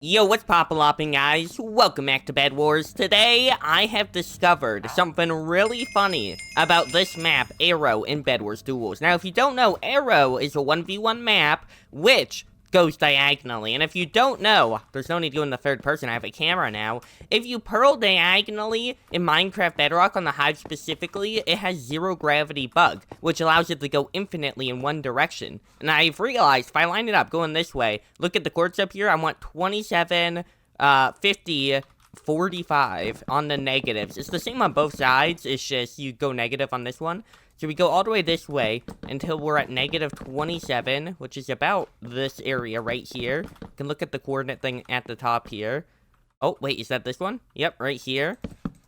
Yo, what's poppin', guys? Welcome back to Bed Wars. Today, I have discovered something really funny about this map, Arrow, in Bed Wars Duels. Now, if you don't know, Arrow is a 1v1 map, which goes diagonally. And if you don't know, there's no need to go in the third person, I have a camera now. If you pearl diagonally in Minecraft Bedrock on the Hive specifically, it has zero gravity bug, which allows it to go infinitely in one direction. And I've realized if I line it up going this way, look at the chords up here, I want 27, 50, 45 on the negatives. It's the same on both sides, it's just you go negative on this one. So we go all the way this way until we're at negative 27, which is about this area right here. You can look at the coordinate thing at the top here. Oh, wait, is that this one? Yep, right here.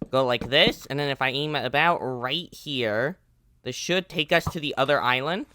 Go like this, and then if I aim at about right here, this should take us to the other island.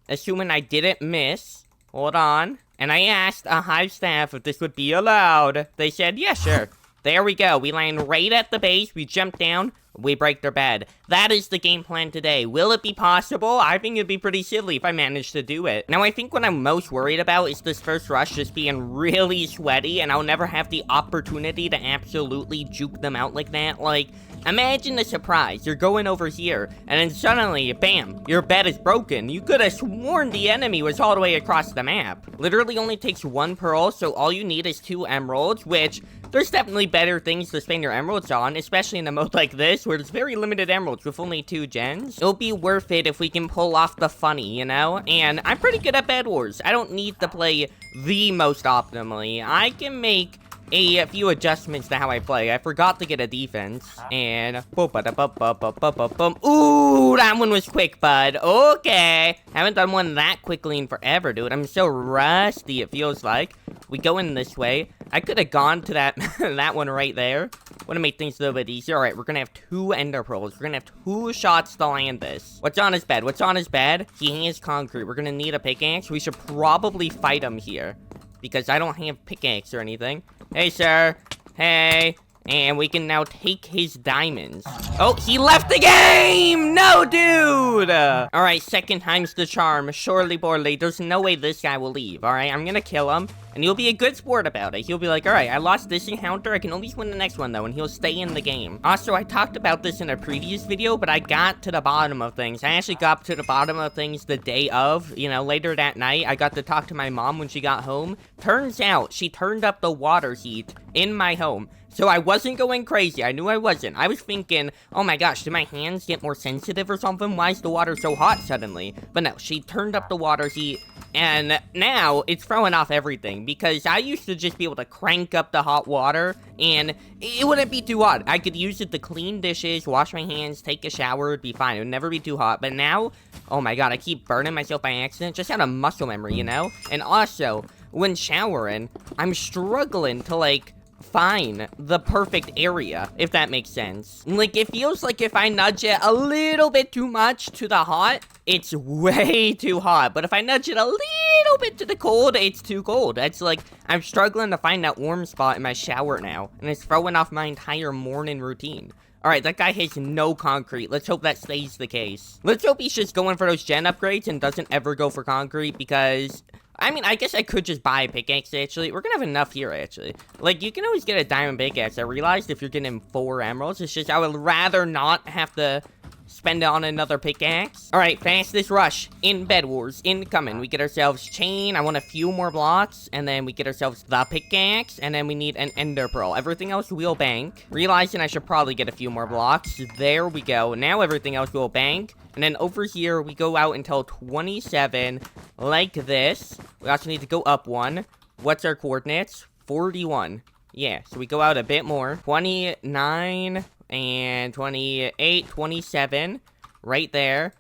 Assuming I didn't miss. Hold on. And I asked a Hive staff if this would be allowed. They said, yeah, sure. There we go. We land right at the base. We jump down. We break their bed. That is the game plan today. Will it be possible? I think it'd be pretty silly if I managed to do it. Now, I think what I'm most worried about is this first rush just being really sweaty, and I'll never have the opportunity to absolutely juke them out like that. Like, imagine the surprise. You're going over here, and then suddenly, bam, your bed is broken. You could have sworn the enemy was all the way across the map. Literally only takes one pearl, so all you need is 2 emeralds, which there's definitely better things to spend your emeralds on, especially in a mode like this, where there's very limited emeralds with only 2 gens. It'll be worth it if we can pull off the funny, you know? And I'm pretty good at Bed Wars. I don't need to play the most optimally. I can make a few adjustments to how I play. I forgot to get a defense, and boom, boom. Ooh, that one was quick, bud. Okay, haven't done one that quickly in forever, dude. I'm so rusty, it feels like. We go in this way. I could have gone to that that one right there. Want to make things a little bit easier. All right, we're gonna have 2 ender pearls. We're gonna have 2 shots to land this. What's on his bed? What's on his bed? He has concrete. We're gonna need a pickaxe. We should probably fight him here, because I don't have pickaxe or anything. Hey, sir. Hey. And we can now take his diamonds. Oh, he left the game! No, dude! Alright, second time's the charm. Surely, Borley, there's no way this guy will leave, alright? I'm gonna kill him, and he'll be a good sport about it. He'll be like, alright, I lost this encounter, I can always win the next one, though, and he'll stay in the game. Also, I talked about this in a previous video, but I got to the bottom of things. I actually got to the bottom of things the day of, you know, later that night. I got to talk to my mom when she got home. Turns out, she turned up the water heat in my home. So I wasn't going crazy. I knew I wasn't. I was thinking, oh my gosh, did my hands get more sensitive or something? Why is the water so hot suddenly? But no, she turned up the water heat, and now it's throwing off everything, because I used to just be able to crank up the hot water, and it wouldn't be too hot. I could use it to clean dishes, wash my hands, take a shower, it'd be fine. It would never be too hot. But now, oh my god, I keep burning myself by accident, just out of muscle memory, you know? And also, when showering, I'm struggling to, like, find the perfect area, if that makes sense. Like, it feels like if I nudge it a little bit too much to the hot, it's way too hot. But if I nudge it a little bit to the cold, it's too cold. It's like, I'm struggling to find that warm spot in my shower now, and it's throwing off my entire morning routine. Alright, that guy has no concrete. Let's hope that stays the case. Let's hope he's just going for those gen upgrades and doesn't ever go for concrete, because I mean, I guess I could just buy a pickaxe, actually. We're gonna have enough here, actually. Like, you can always get a diamond pickaxe. I realized if you're getting 4 emeralds, it's just I would rather not have to spend it on another pickaxe. Alright, fastest rush in Bed Wars, incoming. We get ourselves chain. I want a few more blocks, and then we get ourselves the pickaxe, and then we need an ender pearl. Everything else we'll bank. Realizing I should probably get a few more blocks. There we go. Now everything else we'll bank. And then over here, we go out until 27, like this. We also need to go up 1. What's our coordinates? 41. Yeah, so we go out a bit more. 29 and 28, 27. Right there.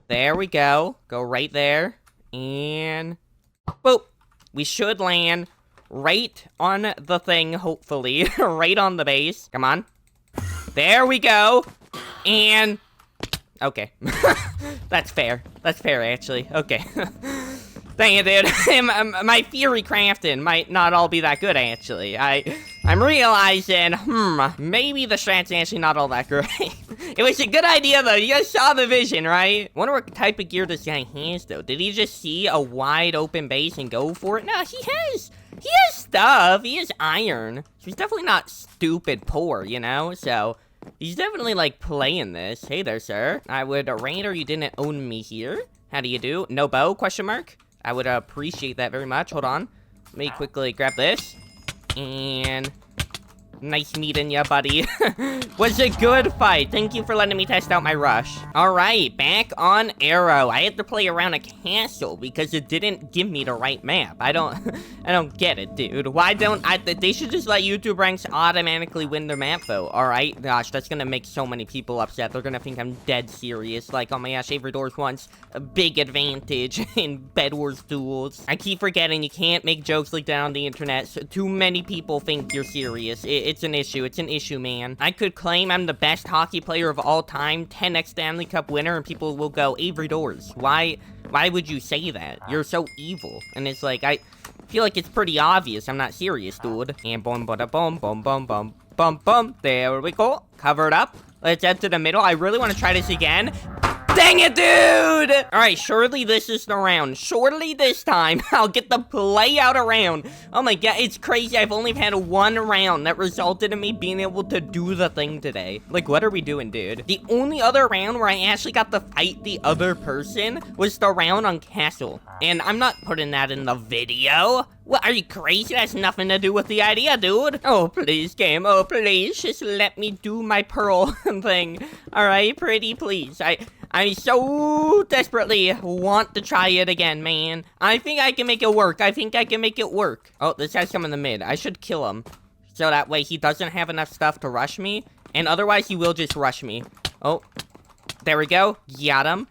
There we go. Go right there. And boop. We should land right on the thing, hopefully. Right on the base. Come on. There we go. And okay. That's fair. That's fair, actually. Okay. Dang it, dude. My theory crafting might not all be that good, actually. I'm realizing, maybe the strat's actually not all that great. It was a good idea, though. You guys saw the vision, right? Wonder what type of gear this guy has, though. Did he just see a wide open base and go for it? No, he has stuff. He has iron. So he's definitely not stupid poor, you know? So he's definitely, like, playing this. Hey there, sir. I would Rainer, you didn't own me here. How do you do? No bow, question mark? I would appreciate that very much. Hold on. Let me quickly grab this. And nice meeting ya, buddy. Was a good fight. Thank you for letting me test out my rush. All right, back on Arrow. I had to play around a castle because it didn't give me the right map. I don't get it, dude. Why don't they should just let YouTube ranks automatically win their map, though. All right, gosh, that's gonna make so many people upset. They're gonna think I'm dead serious. Like, oh my gosh, Avery Doors wants a big advantage in bedwars duels. I keep forgetting you can't make jokes like that on the internet. So too many people think you're serious. It's an issue. It's an issue, man. I could claim I'm the best hockey player of all time, 10x Stanley Cup winner, and people will go, Avery Doors. Why would you say that? You're so evil. And it's like, I feel like it's pretty obvious I'm not serious, dude. And boom, bada, boom, boom, boom, boom, boom, boom. There we go. Cover it up. Let's head to the middle. I really want to try this again. Dang it, dude! Alright, surely this is the round. Surely this time, I'll get the play out around. Oh my god, it's crazy. I've only had one round that resulted in me being able to do the thing today. Like, what are we doing, dude? The only other round where I actually got to fight the other person was the round on Castle. And I'm not putting that in the video. What, are you crazy? That has nothing to do with the idea, dude. Oh, please, game. Oh, please. Just let me do my pearl thing. Alright, pretty please. I so desperately want to try it again, man. I think I can make it work. I think I can make it work. Oh, this guy's coming in the mid. I should kill him. So that way he doesn't have enough stuff to rush me. And otherwise he will just rush me. Oh, there we go. Got him.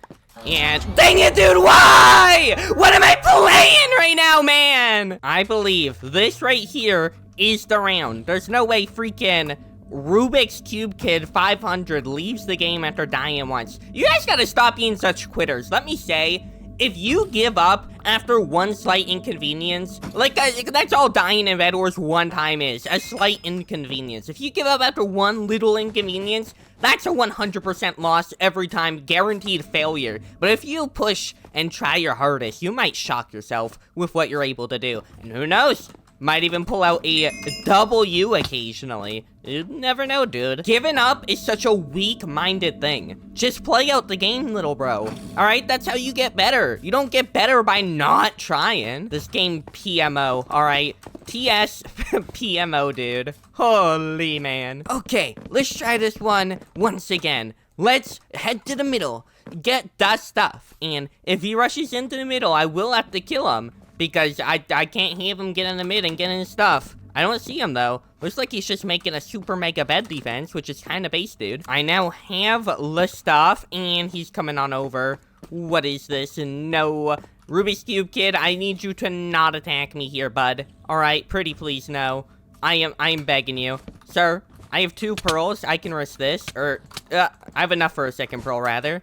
And dang it, dude, why? What am I playing right now, man? I believe this right here is the round. There's no way freaking Rubik's Cube Kid 500 leaves the game after dying once. You guys gotta stop being such quitters. Let me say, if you give up after one slight inconvenience, like, that's all dying in Bed Wars one time is, a slight inconvenience. If you give up after one little inconvenience, that's a 100% loss every time, guaranteed failure. But if you push and try your hardest, you might shock yourself with what you're able to do. And who knows? Might even pull out a W occasionally. You never know, dude. Giving up is such a weak-minded thing. Just play out the game, little bro. Alright, that's how you get better. You don't get better by not trying. This game PMO, alright? TS PMO, dude. Holy man. Okay, let's try this one once again. Let's head to the middle. Get that stuff. And if he rushes into the middle, I will have to kill him. Because I can't have him get in the mid and get in his stuff. I don't see him, though. Looks like he's just making a super mega bed defense, which is kind of base, dude. I now have the stuff, and he's coming on over. What is this? No. Rubik's Cube Kid, I need you to not attack me here, bud. Alright, pretty please, no. I am begging you. Sir, I have 2 pearls. I can risk this. Or, I have enough for a second pearl, rather.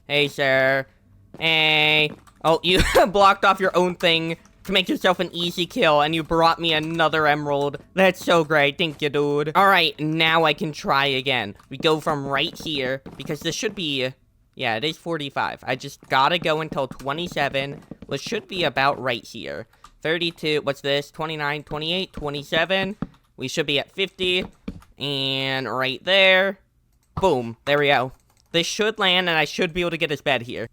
Hey, sir. Hey. Oh, you blocked off your own thing to make yourself an easy kill, and you brought me another emerald. That's so great. Thank you, dude. All right, now I can try again. We go from right here, because this should be... Yeah, it is 45. I just gotta go until 27, which should be about right here. 32, what's this? 29, 28, 27. We should be at 50. And right there. Boom. There we go. This should land, and I should be able to get his bed here.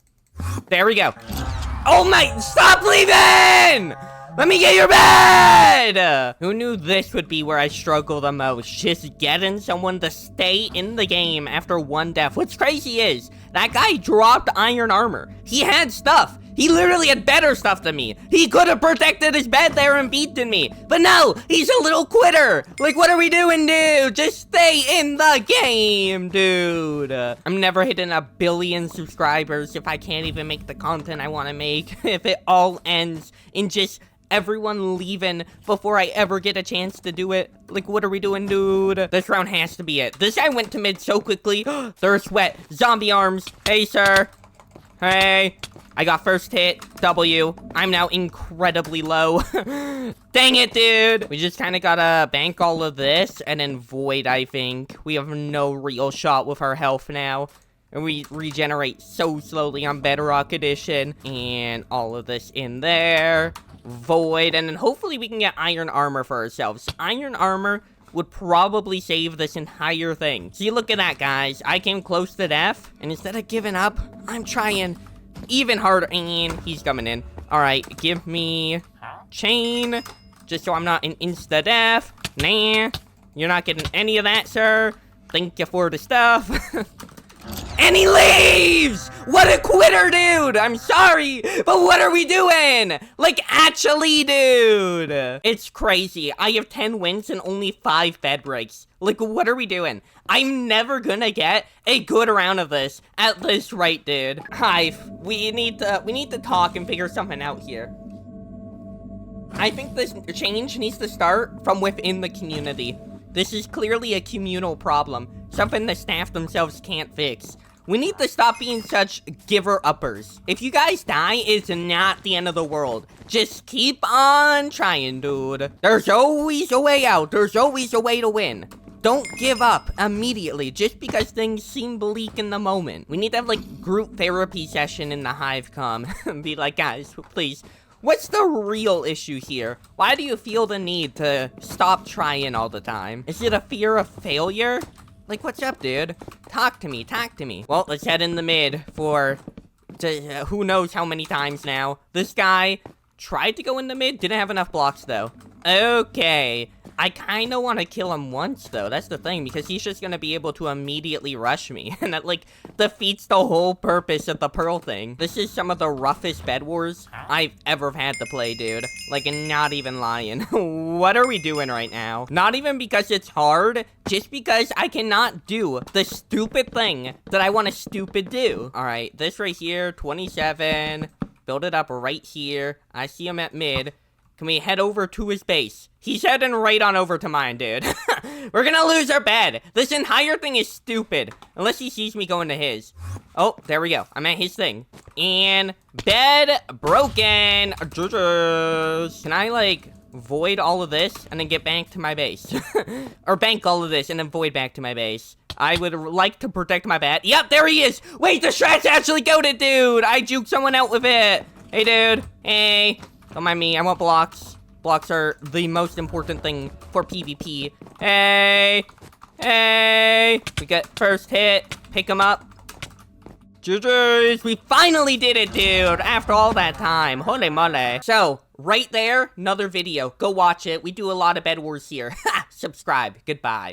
There we go. Oh my, stop leaving! Let me get your bed! Who knew this would be where I struggle the most? Just getting someone to stay in the game after one death. What's crazy is, that guy dropped iron armor. He had stuff. He literally had better stuff than me. He could have protected his bed there and beaten me. But no, he's a little quitter. Like, what are we doing, dude? Just stay in the game, dude. I'm never hitting 1 billion subscribers if I can't even make the content I want to make. If it all ends in just everyone leaving before I ever get a chance to do it. Like, what are we doing, dude? This round has to be it. This guy went to mid so quickly. Thirst sweat. Zombie arms. Hey, sir. Hey. I got first hit, W. I'm now incredibly low. Dang it, dude. We just kind of gotta bank all of this and then void, I think. We have no real shot with our health now. And we regenerate so slowly on Bedrock Edition. And all of this in there. void, and then hopefully we can get iron armor for ourselves. Iron armor would probably save this entire thing. See, look at that, guys. I came close to death, and instead of giving up, I'm trying even harder. And he's coming in. All right, give me chain, just so I'm not in insta-death. Nah, you're not getting any of that, sir. Thank you for the stuff. And he leaves! What a quitter, dude! I'm sorry, but what are we doing? Like, actually, dude! It's crazy. I have 10 wins and only 5 bed breaks. Like, what are we doing? I'm never gonna get a good round of this at this rate, dude. Hive, we need to talk and figure something out here. I think this change needs to start from within the community. This is clearly a communal problem, something the staff themselves can't fix. We need to stop being such giver-uppers. If you guys die, it's not the end of the world. Just keep on trying, dude. There's always a way out. There's always a way to win. Don't give up immediately just because things seem bleak in the moment. We need to have, like, group therapy session in the Hive come and be like, guys, please. What's the real issue here? Why do you feel the need to stop trying all the time? Is it a fear of failure? Like, what's up, dude? Talk to me, talk to me. Well, let's head in the mid for who knows how many times now. This guy tried to go in the mid, didn't have enough blocks, though. Okay. I kind of want to kill him once, though. That's the thing, because he's just going to be able to immediately rush me. And that, like, defeats the whole purpose of the pearl thing. This is some of the roughest bed wars I've ever had to play, dude. Like, not even lying. What are we doing right now? Not even because it's hard, just because I cannot do the stupid thing that I want to stupid do. All right, this right here, 27. Build it up right here. I see him at mid. Can we head over to his base? He's heading right on over to mine, dude. We're gonna lose our bed. This entire thing is stupid. Unless he sees me going to his. Oh, there we go. I'm at his thing. And bed broken. Can I, like, void all of this and then get back to my base? Or bank all of this and then void back to my base. I would like to protect my bed. Yep, there he is. Wait, the strat's actually goated, dude. I juked someone out with it. Hey, dude. Hey. Don't mind me, I want blocks. Blocks are the most important thing for PvP. Hey! Hey! We got first hit. Pick him up. GG's! We finally did it, dude! After all that time. Holy moly. So, right there, another video. Go watch it. We do a lot of bed wars here. Ha! Subscribe. Goodbye.